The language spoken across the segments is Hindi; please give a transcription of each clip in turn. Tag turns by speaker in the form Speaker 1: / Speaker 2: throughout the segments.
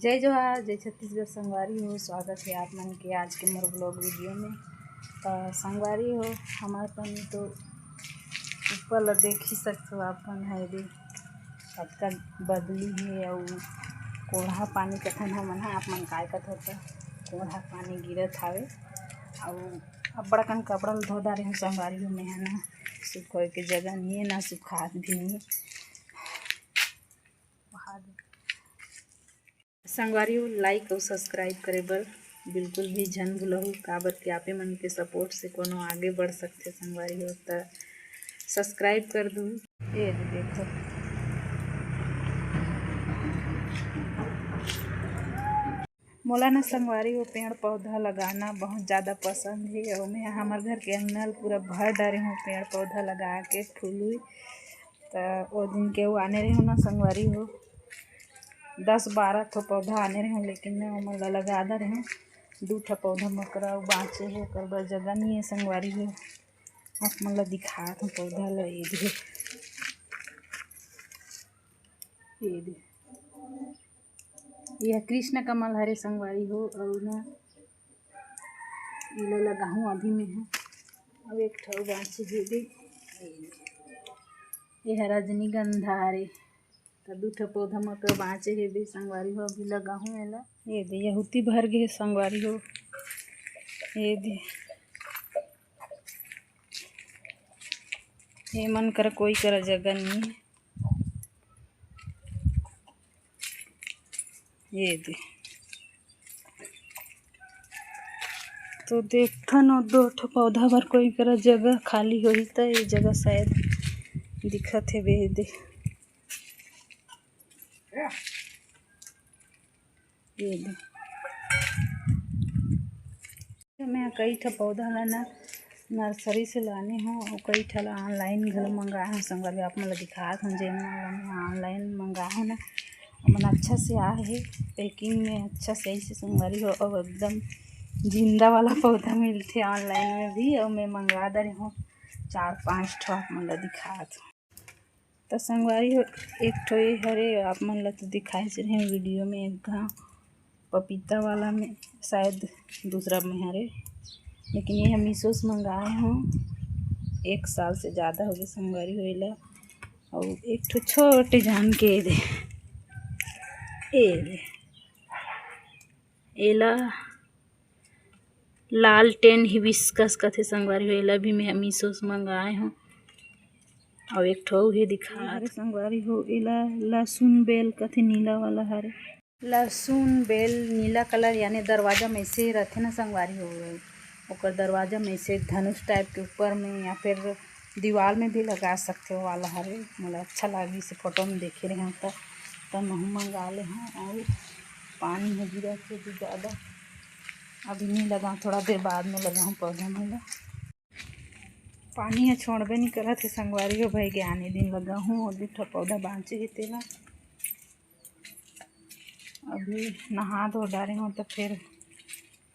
Speaker 1: जय जोहार, जय छत्तीसगढ़। संगवारी हो, स्वागत है आप मन के आज के मोर ब्लॉग वीडियो में। संगवारी हो, हमारे पन तो ऊपर ला देख ही सकते हो आपन है दे कतका बदली है और कोढ़ा पानी कथन हमन ह आप मन काय कथ होता कोढ़ा पानी गिरत हावे और अब्बड़ कन कपड़ा ल धो डारे हूँ संगवारी हो। मैं ना सुखोए के जगह नहीं है, ना सुखात भी नहीं है। संगवारी हो, लाइक और सब्सक्राइब करे बर बिल्कुल भी झन भूलहु, काबर कि आपे मन के सपोर्ट से कोनो आगे बढ़ सकते। संगवारी हो तो सब्सक्राइब कर दूँ। ये देखो मोला ना संगवारी हो पेड़ पौधा लगाना बहुत ज़्यादा पसंद है और मैं हमारे घर के अंगना पूरा भर डारे हूँ पेड़ पौधा लगा के फूल। तो वो दिन के वो आने रहे हो ना संगवारी हो 10-12 ठो पौधा आने रहे, लेकिन मैं वो लगा दे रहे 2 ठो पौधा मकरा बाँचे है कर बर जगह नहीं है। संगवारी हो आप मन ला दिखात हूँ पौधा ला। यह कृष्ण कमल हरे संगवारी हो और ना इला लगाहूँ अभी में है और एक ठो बाँचे है। यह रजनीगंधा हरे तो 2 ठो पौधा मकर बाँचे है भी संगवारी हो अभी लगाहूँ एला। ये दे यहूती भर गए संगवारी हो। ये दे ये मन कर कोई कर जगह नहीं है। ये दे तो देखथन और 2 ठो पौधा बर कोई कर जगह खाली होही तो ये जगह शायद दिखत है। वे दे ये दे मैं कई ठो पौधा ला ना नर्सरी से लाने हूँ और कई ठला ऑनलाइन घर मंगाए हूँ। संगवारी आप मन दिखात हूँ जेन मैं ऑनलाइन मंगाए हूँ ना मन अच्छा से आए है पैकिंग में अच्छा सही से संगवारी हो और एकदम जिंदा वाला पौधा मिलते ऑनलाइन में भी और मैं मंगा दे रही हूँ 4-5 ठो आप मन दिखात हूँ। तो संगवारी हो एक ठो ये हरे आप मन ला तो दिखाए रहे वीडियो में एक पपीता वाला में शायद दूसरा में हरे, लेकिन ये हम मीशो से मंगाए हूँ 1 साल से ज़्यादा हो गए संगवारी होइला। और एक ठो छोटे जान के दे एला लालटेन हिबिस्कस कथे संगवारी होइला भी मैं मीशो से मंगाए हूँ। और एक ठो ये दिखा रहे संगवारी हो एला लहसुन बेल कथे नीला वाला हरे लहसुन बेल नीला कलर यानी दरवाजा में से रहते ना संगवारी हो ओकर दरवाजा में से धनुष टाइप के ऊपर में या फिर दीवार में भी लगा सकते हो वाला हरे। मुझे अच्छा लगी से फोटो में देखे रहे हैं तब मैं मंगा ले हूँ। और पानी में गिरा के भी ज़्यादा अभी नहीं लगा, थोड़ा देर बाद में लगा हूँ पौधा में पानी है छोड़बे नहीं करा थे संगवारी हो भाई के आने दिन लगा हूँ और 2 ठो पौधा बाँचे ही तेला अभी नहा धो डारे हूँ तो फिर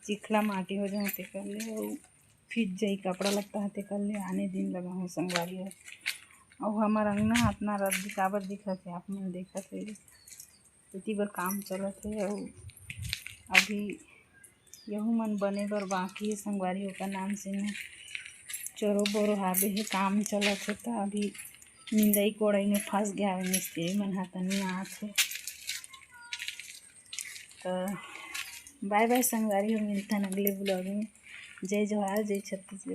Speaker 1: चिखला माटी हो जाए कर ले और फिर जाई कपड़ा लगता है कर ले आने दिन लगा हूँ संगवारी हो। और हमारा अंगना इतना रद्दी काबर दिखत है आप मन देखत है इतनी बार काम चलत है और अभी यहू मन बने बर बाकी है संगवारी हो का नाम से ना चोरो बोरो हाबे है काम चलत है। तो अभी निंदाई कोड़ाई में फंस गया है मिस्त्री मन हाथ नहीं आत है। तो बाय बाय संगवारी हो, मिलता है अगले ब्लॉग में। जय जोहार, जय छत्तीसगढ़।